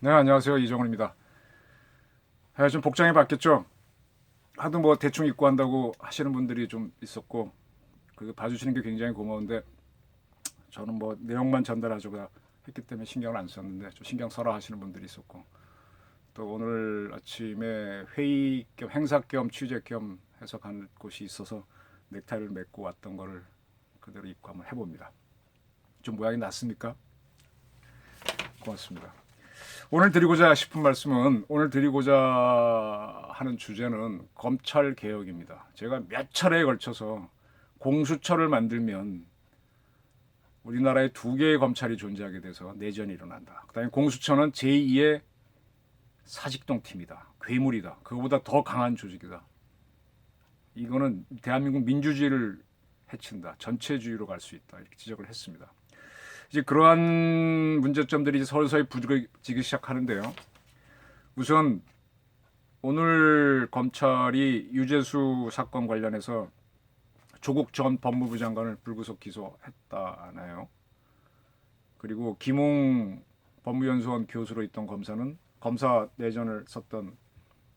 네, 안녕하세요. 이정훈입니다. 좀 복장이 바뀌었죠? 하도 뭐 대충 입고 한다고 하시는 분들이 좀 있었고, 그 봐주시는 게 굉장히 고마운데, 저는 뭐 내용만 전달하자고 했기 때문에 신경을 안 썼는데, 좀 신경 써라 하시는 분들이 있었고, 또 오늘 아침에 회의 겸 행사 겸 취재 겸 해서 간 곳이 있어서 넥타이를 맺고 왔던 거를 그대로 입고 한번 해봅니다. 좀 모양이 낫습니까? 고맙습니다. 오늘 드리고자 하는 주제는 검찰 개혁입니다. 제가 몇 차례에 걸쳐서 공수처를 만들면 우리나라에 두 개의 검찰이 존재하게 돼서 내전이 일어난다. 그다음에 공수처는 제2의 사직동 팀이다. 괴물이다. 그거보다 더 강한 조직이다. 이거는 대한민국 민주주의를 해친다. 전체주의로 갈 수 있다. 이렇게 지적을 했습니다. 이제 그러한 문제점들이 이제 서서히 부르지기 시작하는데요. 우선 오늘 검찰이 유재수 사건 관련해서 조국 전 법무부 장관을 불구속 기소했다나요. 그리고 김웅 법무연수원 교수로 있던 검사는 검사 내전을 썼던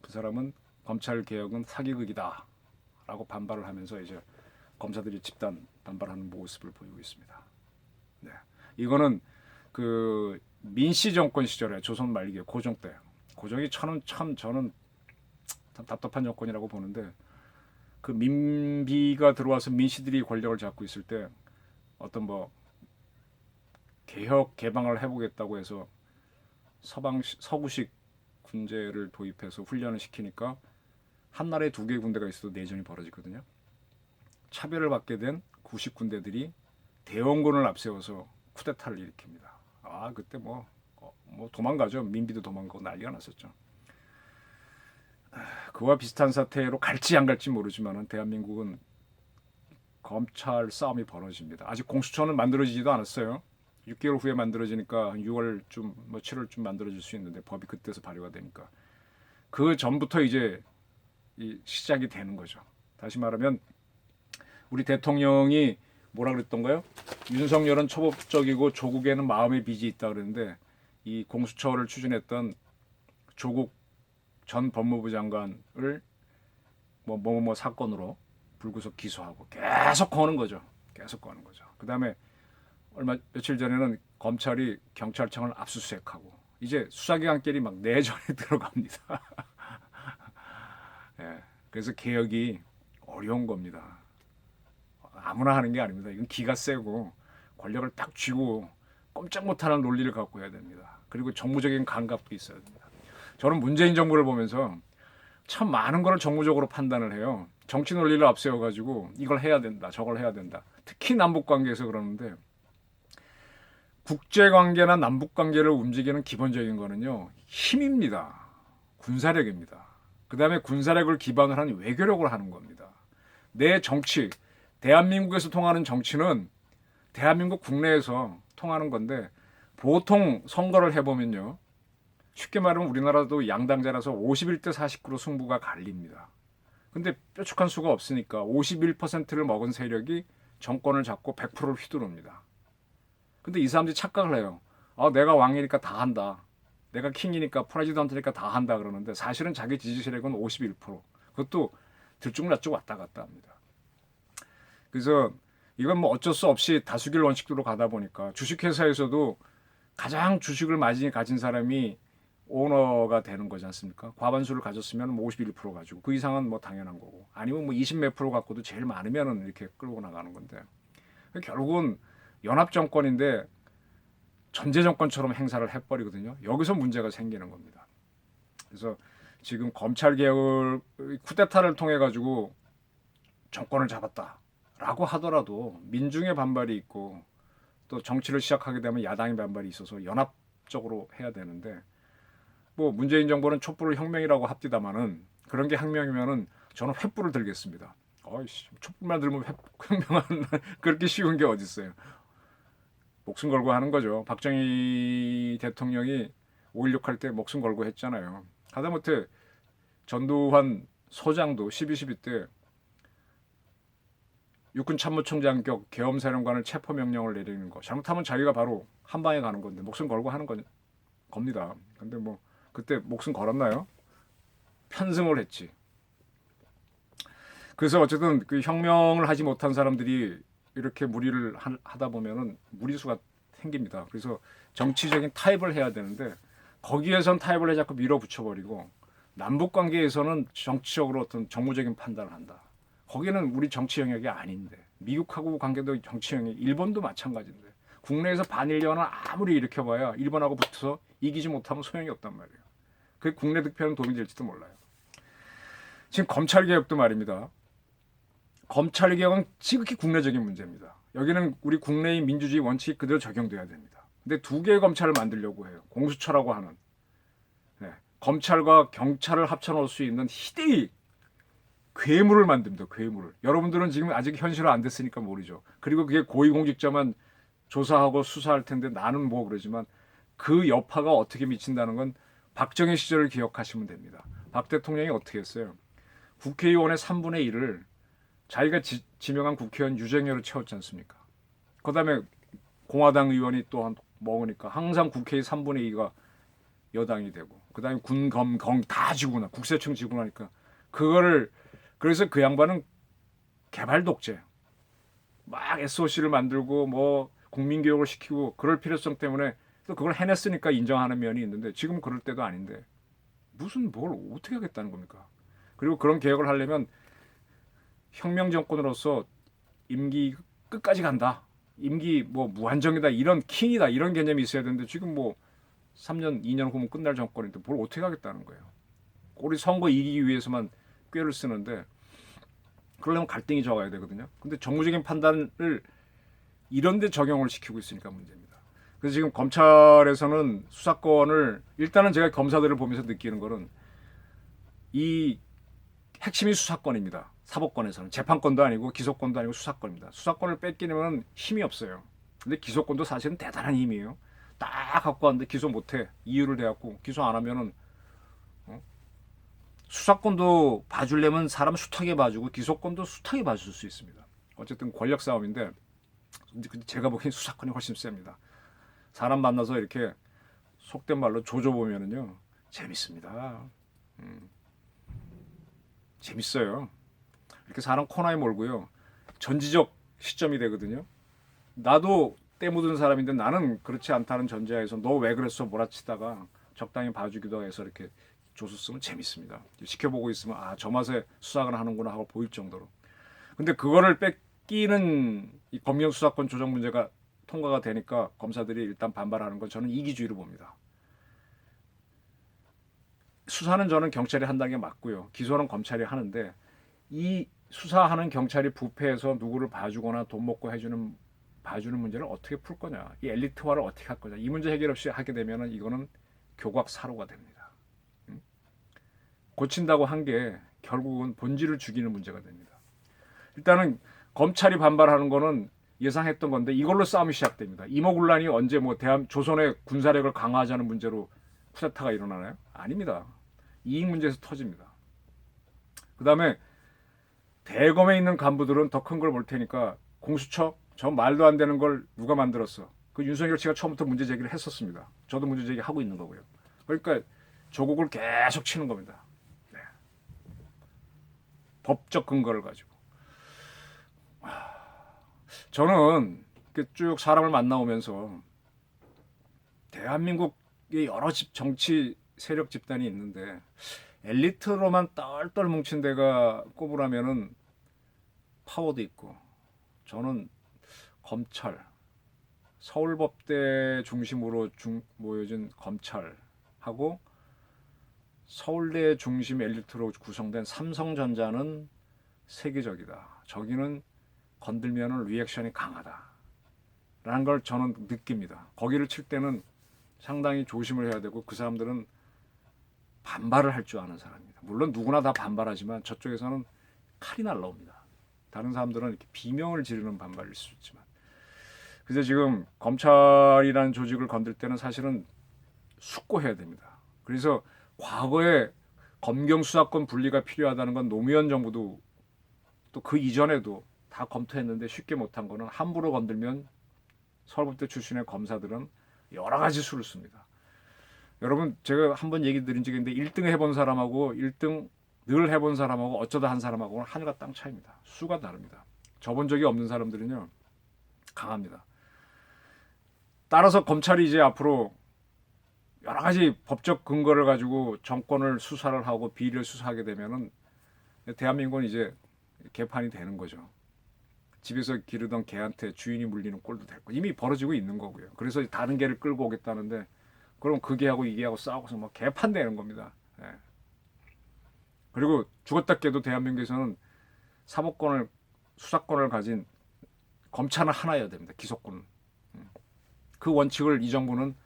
그 사람은 검찰 개혁은 사기극이다라고 반발을 하면서 이제 검사들이 집단 반발하는 모습을 보이고 있습니다. 네. 이거는 그 민씨 정권 시절에 조선 말기에 고종 때 고종이 참 저는 답답한 정권이라고 보는데 그 민비가 들어와서 민씨들이 권력을 잡고 있을 때 어떤 뭐 개혁 개방을 해보겠다고 해서 서구식 군제를 도입해서 훈련을 시키니까 한 나라에 두 개의 군대가 있어도 내전이 벌어지거든요. 차별을 받게 된 구식 군대들이 대원군을 앞세워서 쿠데타를 일으킵니다. 그때 뭐 도망가죠. 민비도 도망가고 난리가 났었죠. 그와 비슷한 사태로 갈지 안 갈지 모르지만 대한민국은 검찰 싸움이 벌어집니다. 아직 공수처는 만들어지지도 않았어요. 6개월 후에 만들어지니까 6월쯤 뭐 7월쯤 만들어질 수 있는데 법이 그때서 발효가 되니까 그 전부터 이제 시작이 되는 거죠. 다시 말하면 우리 대통령이 뭐라 그랬던가요? 윤석열은 초법적이고 조국에는 마음의 빚이 있다 그랬는데 이 공수처를 추진했던 조국 전 법무부 장관을 뭐 사건으로 불구속 기소하고 계속 거는 거죠. 계속 거는 거죠. 그다음에 며칠 전에는 검찰이 경찰청을 압수수색하고 이제 수사기관끼리 막 내전에 들어갑니다. 예, 그래서 개혁이 어려운 겁니다. 아무나 하는 게 아닙니다. 이건 기가 세고 권력을 딱 쥐고 꼼짝 못하는 논리를 갖고 해야 됩니다. 그리고 정무적인 감각도 있어야 됩니다. 저는 문재인 정부를 보면서 참 많은 걸 정무적으로 판단을 해요. 정치 논리를 앞세워가지고 이걸 해야 된다, 저걸 해야 된다. 특히 남북 관계에서 그러는데 국제 관계나 남북 관계를 움직이는 기본적인 거는요 힘입니다. 군사력입니다. 그 다음에 군사력을 기반으로 한 외교력을 하는 겁니다. 내 정치, 대한민국에서 통하는 정치는 대한민국 국내에서 통하는 건데 보통 선거를 해보면요. 쉽게 말하면 우리나라도 양당제라서 51대 49로 승부가 갈립니다. 근데 뾰족한 수가 없으니까 51%를 먹은 세력이 정권을 잡고 100%를 휘두릅니다. 근데 이 사람들이 착각을 해요. 내가 왕이니까 다 한다. 내가 킹이니까 프레지던트니까 다 한다 그러는데 사실은 자기 지지 세력은 51%. 그것도 들쭉날쭉 왔다 갔다 합니다. 그래서 이건 뭐 어쩔 수 없이 다수결 원칙으로 가다 보니까 주식회사에서도 가장 주식을 많이 가진 사람이 오너가 되는 거지 않습니까? 과반수를 가졌으면 뭐 51% 가지고 그 이상은 뭐 당연한 거고 아니면 뭐 20 몇 프로 갖고도 제일 많으면은 이렇게 끌고 나가는 건데 결국은 연합 정권인데 전제 정권처럼 행사를 해버리거든요. 여기서 문제가 생기는 겁니다. 그래서 지금 검찰 개혁을 쿠데타를 통해 가지고 정권을 잡았다라고 하더라도 민중의 반발이 있고 또 정치를 시작하게 되면 야당의 반발이 있어서 연합적으로 해야 되는데 뭐 문재인 정부는 촛불을 혁명이라고 합디다마는 그런 게 혁명이면은 저는 횃불을 들겠습니다. 촛불만 들면 혁명은 그렇게 쉬운 게 어디 있어요? 목숨 걸고 하는 거죠. 박정희 대통령이 5.16 할 때 목숨 걸고 했잖아요. 하다못해 전두환 소장도 12.12 때 육군 참모총장 격 계엄사령관을 체포 명령을 내리는 거 잘못하면 자기가 바로 한 방에 가는 건데 목숨 걸고 하는 건 겁니다. 근데 뭐 그때 목숨 걸었나요? 편승을 했지. 그래서 어쨌든 그 혁명을 하지 못한 사람들이 이렇게 무리를 하다 보면은 무리수가 생깁니다. 그래서 정치적인 타협을 해야 되는데 거기에선 타협을 해 자꾸 밀어붙여버리고 남북 관계에서는 정치적으로 어떤 정무적인 판단을 한다. 거기는 우리 정치 영역이 아닌데 미국하고 관계도 정치 영역, 일본도 마찬가지인데 국내에서 반일련을 아무리 일으켜봐야 일본하고 붙어서 이기지 못하면 소용이 없단 말이에요. 그게 국내 득표는 도움이 될지도 몰라요. 지금 검찰 개혁도 말입니다. 검찰 개혁은 지극히 국내적인 문제입니다. 여기는 우리 국내의 민주주의 원칙이 그대로 적용돼야 됩니다. 근데 두 개의 검찰을 만들려고 해요. 공수처라고 하는. 네. 검찰과 경찰을 합쳐놓을 수 있는 희대의 괴물을 만듭니다. 괴물을. 여러분들은 지금 아직 현실화 안 됐으니까 모르죠. 그리고 그게 고위공직자만 조사하고 수사할 텐데 나는 뭐 그러지만 그 여파가 어떻게 미친다는 건 박정희 시절을 기억하시면 됩니다. 박 대통령이 어떻게 했어요? 국회의원의 3분의 1을 자기가 지명한 국회의원 유정열로 채웠지 않습니까? 그 다음에 공화당 의원이 또 먹으니까 항상 국회의 3분의 2가 여당이 되고 그 다음에 군, 검, 경 다 지고 나 국세청 지고 나니까 그거를 그래서 그 양반은 개발 독재 막 SOC를 만들고 뭐 국민교육을 시키고 그럴 필요성 때문에 또 그걸 해냈으니까 인정하는 면이 있는데 지금 그럴 때도 아닌데 무슨 뭘 어떻게 하겠다는 겁니까? 그리고 그런 개혁을 하려면 혁명 정권으로서 임기 끝까지 간다. 임기 뭐 무한정이다. 이런 킹이다. 이런 개념이 있어야 되는데 지금 뭐 3년, 2년 후면 끝날 정권인데 뭘 어떻게 하겠다는 거예요. 우리 선거 이기기 위해서만 꾀를 쓰는데 그러려면 갈등이 적어야 되거든요. 근데 정무적인 판단을 이런 데 적용을 시키고 있으니까 문제입니다. 그래서 지금 검찰에서는 수사권을 일단은 제가 검사들을 보면서 느끼는 거는 이 핵심이 수사권입니다. 사법권에서는 재판권도 아니고 기소권도 아니고 수사권입니다. 수사권을 뺏기려면 힘이 없어요. 근데 기소권도 사실은 대단한 힘이에요. 딱 갖고 왔는데 기소 못해 이유를 대갖고 기소 안 하면은 수사권도 봐주려면 사람 숱하게 봐주고 기소권도 숱하게 봐줄 수 있습니다. 어쨌든 권력 싸움인데 제가 보기엔 수사권이 훨씬 셉니다. 사람 만나서 이렇게 속된 말로 조져보면은요 재밌습니다. 재밌어요. 이렇게 사람 코너에 몰고요. 전지적 시점이 되거든요. 나도 때 묻은 사람인데 나는 그렇지 않다는 전제하에서 너 왜 그랬어 몰아치다가 적당히 봐주기도 해서 이렇게 조수 쓰면 재밌습니다. 지켜보고 있으면 아, 저 맛에 수사를 하는구나 하고 보일 정도로. 근데 그거를 뺏기는 이 검경 수사권 조정 문제가 통과가 되니까 검사들이 일단 반발하는 건 저는 이기주의로 봅니다. 수사는 저는 경찰이 한다는 게 맞고요. 기소는 검찰이 하는데 이 수사하는 경찰이 부패해서 누구를 봐주거나 돈 먹고 봐주는 문제를 어떻게 풀 거냐. 이 엘리트화를 어떻게 할 거냐. 이 문제 해결 없이 하게 되면은 이거는 교곽사로가 됩니다. 고친다고 한 게 결국은 본질을 죽이는 문제가 됩니다. 일단은 검찰이 반발하는 거는 예상했던 건데 이걸로 싸움이 시작됩니다. 이모군란이 언제 뭐 조선의 군사력을 강화하자는 문제로 쿠데타가 일어나나요? 아닙니다. 이익 문제에서 터집니다. 그 다음에 대검에 있는 간부들은 더 큰 걸 볼 테니까 공수처 저 말도 안 되는 걸 누가 만들었어. 그 윤석열 씨가 처음부터 문제 제기를 했었습니다. 저도 문제 제기하고 있는 거고요. 그러니까 조국을 계속 치는 겁니다. 네. 법적 근거를 가지고. 저는 쭉 사람을 만나오면서 대한민국의 여러 정치 세력 집단이 있는데 엘리트로만 똘똘 뭉친 데가 꼽으라면은 파워도 있고 저는 검찰, 서울법대 중심으로 모여진 검찰하고 서울대 중심 엘리트로 구성된 삼성전자는 세계적이다. 저기는 건들면은 리액션이 강하다. 라는 걸 저는 느낍니다. 거기를 칠 때는 상당히 조심을 해야 되고 그 사람들은 반발을 할 줄 아는 사람입니다. 물론 누구나 다 반발하지만 저쪽에서는 칼이 날라옵니다. 다른 사람들은 이렇게 비명을 지르는 반발일 수 있지만 그래서 지금 검찰이라는 조직을 건들 때는 사실은 숙고해야 됩니다. 그래서 과거에 검경 수사권 분리가 필요하다는 건 노무현 정부도 또 그 이전에도 다 검토했는데 쉽게 못한 거는 함부로 건들면 서울법대 출신의 검사들은 여러 가지 수를 씁니다. 여러분 제가 한번 얘기 드린 적이 있는데 1등 해본 사람하고 1등 늘 해본 사람하고 어쩌다 한 사람하고는 하늘과 땅 차이입니다. 수가 다릅니다. 접은 적이 없는 사람들은요 강합니다. 따라서 검찰이 이제 앞으로 여러 가지 법적 근거를 가지고 정권을 수사를 하고 비리를 수사하게 되면은 대한민국은 이제 개판이 되는 거죠. 집에서 기르던 개한테 주인이 물리는 꼴도 될 거. 이미 벌어지고 있는 거고요. 그래서 다른 개를 끌고 오겠다는데 그럼 그 개하고 이 개하고 싸우고서 막 개판 되는 겁니다. 예. 그리고 죽었다 깨도 대한민국에서는 사법권을 수사권을 가진 검찰은 하나여야 됩니다. 기소권은. 그 원칙을 이 정부는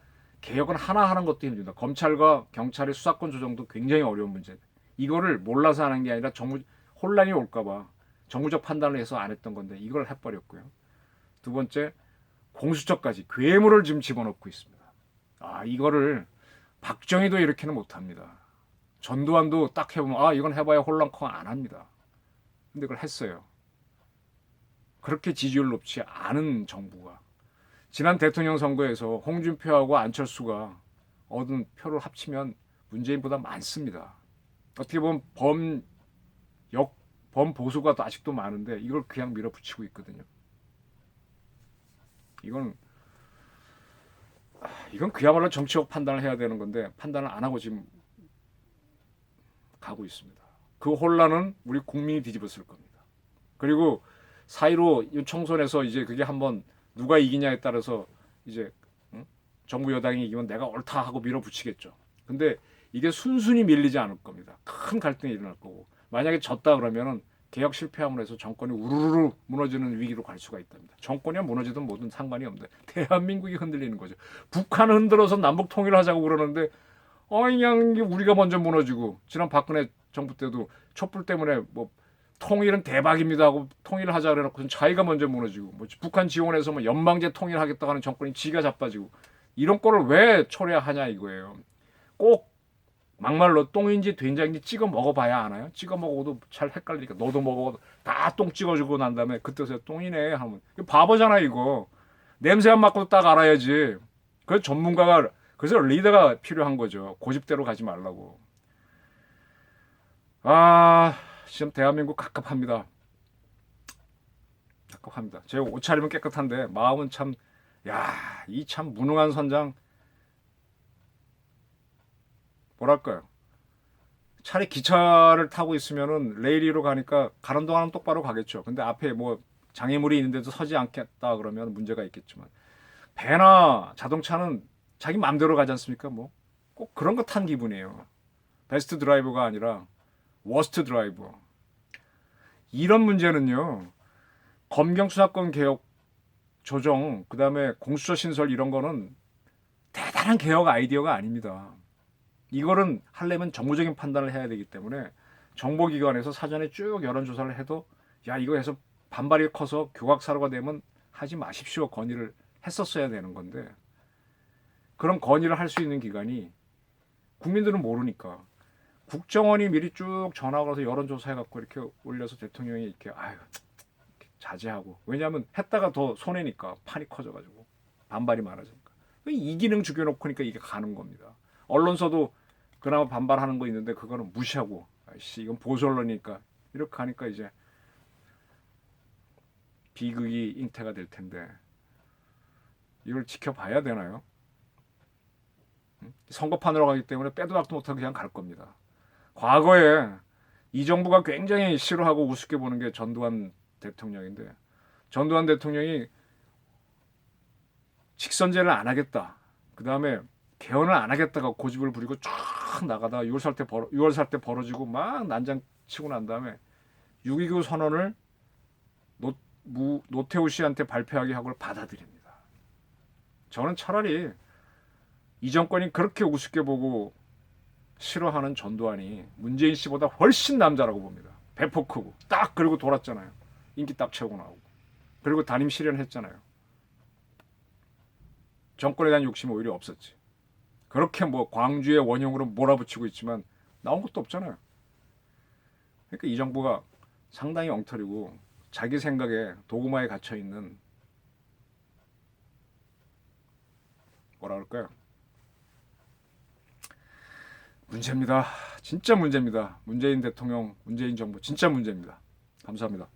개혁은 하나 하는 것도 힘듭니다. 검찰과 경찰의 수사권 조정도 굉장히 어려운 문제예요. 이거를 몰라서 하는 게 아니라 정부 혼란이 올까봐 정무적 판단을 해서 안 했던 건데 이걸 해버렸고요. 두 번째 공수처까지 괴물을 지금 집어넣고 있습니다. 아 이거를 박정희도 이렇게는 못합니다. 전두환도 딱 해보면 아 이건 해봐야 혼란커 안 합니다. 근데 그걸 했어요. 그렇게 지지율 높지 않은 정부가 지난 대통령 선거에서 홍준표하고 안철수가 얻은 표를 합치면 문재인보다 많습니다. 어떻게 보면 범보수가 아직도 많은데 이걸 그냥 밀어붙이고 있거든요. 이건 그야말로 정치적 판단을 해야 되는 건데 판단을 안 하고 지금 가고 있습니다. 그 혼란은 우리 국민이 뒤집었을 겁니다. 그리고 사이로 총선에서 이제 그게 한번 누가 이기냐에 따라서 이제 정부 여당이 이기면 내가 옳다 하고 밀어붙이겠죠. 근데 이게 순순히 밀리지 않을 겁니다. 큰 갈등이 일어날 거고 만약에 졌다 그러면은 개혁 실패함으로 해서 정권이 우르르 무너지는 위기로 갈 수가 있답니다. 정권이 무너지든 뭐든 상관이 없는데 대한민국이 흔들리는 거죠. 북한을 흔들어서 남북 통일을 하자고 그러는데 그냥 우리가 먼저 무너지고 지난 박근혜 정부 때도 촛불 때문에 뭐 통일은 대박입니다 하고 통일을 하자 그래놓고 자기가 먼저 무너지고 뭐 북한 지원해서 뭐 연방제 통일하겠다고 하는 정권이 지가 자빠지고 이런 거를 왜 초래하냐 이거예요. 꼭 막말로 똥인지 된장인지 찍어 먹어봐야 아나요? 찍어 먹어도 잘 헷갈리니까 너도 먹어 다 똥 찍어주고 난 다음에 그때서 똥이네 하면 바보잖아 이거. 냄새 안 맡고도 딱 알아야지. 그 전문가가 그래서 리더가 필요한 거죠. 고집대로 가지 말라고. 아 지금 대한민국 갑갑합니다. 갑갑합니다. 제 옷차림은 깨끗한데 마음은 참 이 참 무능한 선장 뭐랄까요. 차라리 기차를 타고 있으면은 레일 위로 가니까 가는 동안은 똑바로 가겠죠. 근데 앞에 뭐 장애물이 있는데도 서지 않겠다 그러면 문제가 있겠지만 배나 자동차는 자기 마음대로 가지 않습니까? 뭐 꼭 그런 거 탄 기분이에요. 베스트 드라이버가 아니라 워스트 드라이버. 이런 문제는요. 검경 수사권 개혁 조정 그다음에 공수처 신설 이런 거는 대단한 개혁 아이디어가 아닙니다. 이거는 하려면 정무적인 판단을 해야 되기 때문에 정보기관에서 사전에 쭉 여론조사를 해도 이거 해서 반발이 커서 교각사로가 되면 하지 마십시오 건의를 했었어야 되는 건데 그런 건의를 할 수 있는 기관이 국민들은 모르니까 국정원이 미리 쭉 전화 걸어서 여론조사해갖고 이렇게 올려서 대통령이 이렇게 자제하고 왜냐하면 했다가 더 손해니까 판이 커져가지고 반발이 많아지니까 이 기능 죽여놓고니까 이게 가는 겁니다. 언론사도 그나마 반발하는 거 있는데 그거는 무시하고 이건 보수 언론이니까 이렇게 하니까 이제 비극이 잉태가 될 텐데 이걸 지켜봐야 되나요? 선거판으로 가기 때문에 빼도 박도 못하고 그냥 갈 겁니다. 과거에 이 정부가 굉장히 싫어하고 우습게 보는 게 전두환 대통령인데 전두환 대통령이 직선제를 안 하겠다. 그 다음에 개헌을 안 하겠다가 고집을 부리고 쫙 나가다가 6월 살 때 벌어지고 막 난장 치고 난 다음에 6.29 선언을 노태우 씨한테 발표하게 하고 받아들입니다. 저는 차라리 이 정권이 그렇게 우습게 보고 싫어하는 전두환이 문재인 씨보다 훨씬 남자라고 봅니다. 배포 크고 딱 그리고 돌았잖아요. 인기 딱 채우고 나오고 그리고 단임 실현했잖아요. 정권에 대한 욕심이 오히려 없었지. 그렇게 뭐 광주의 원형으로 몰아붙이고 있지만 나온 것도 없잖아요. 그러니까 이 정부가 상당히 엉터리고 자기 생각에 도구마에 갇혀 있는 뭐라 그럴까요? 문제입니다. 진짜 문제입니다. 문재인 대통령, 문재인 정부 진짜 문제입니다. 감사합니다.